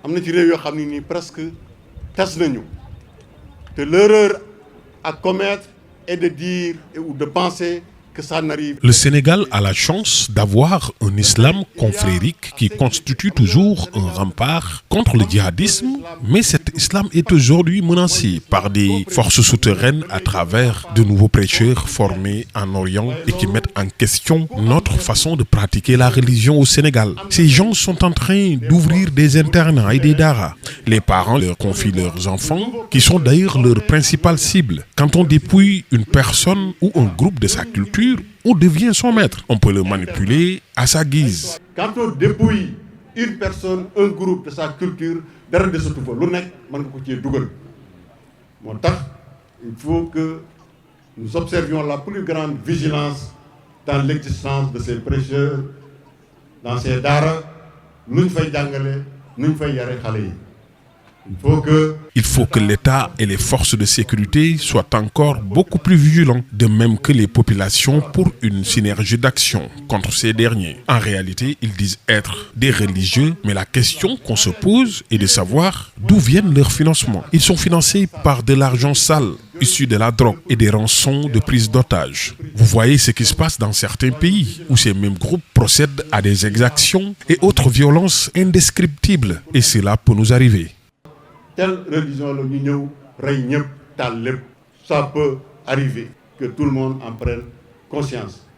am na ci réew yoo xam ne nii presque tas nañu te l'erreur à commettre est de dire ou de penser que ça n'arrive. Le Sénégal a la chance d'avoir un islam confrérique qui constitue toujours un rempart contre le djihadisme, mais cet islam est aujourd'hui menacé par des forces souterraines à travers de nouveaux prêcheurs formés en Orient et qui mettent en question notre façon de pratiquer la religion au Sénégal. Ces gens sont en train d'ouvrir des internats et des daras. Les parents leur confient leurs enfants, qui sont d'ailleurs leur principale cible. Quand on dépouille une personne ou un groupe de sa culture, on devient son maître. On peut le manipuler à sa guise. Quand on dépouille une personne, un groupe de sa culture, dara desatu fa lu nekk mën nga ko cee dugal. Moo tax il faut que nous observions la plus grande vigilance dans l'existence de ces prêcheurs, dans ces daara, nu ñu fay jàngale, nu ñu fay yare xale yi. Il faut que l'État et les forces de sécurité soient encore beaucoup plus vigilants, de même que les populations pour une synergie d'action contre ces derniers. En réalité, ils disent être des religieux, mais la question qu'on se pose est de savoir d'où viennent leurs financements. Ils sont financés par de l'argent sale, issu de la drogue et des rançons de prise d'otages. Vous voyez ce qui se passe dans certains pays où ces mêmes groupes procèdent à des exactions et autres violences indescriptibles, et cela peut nous arriver. Telle religion la ñu ñëw rey ñëpp taal lépp. Ça peut arriver que tout le monde en prenne conscience.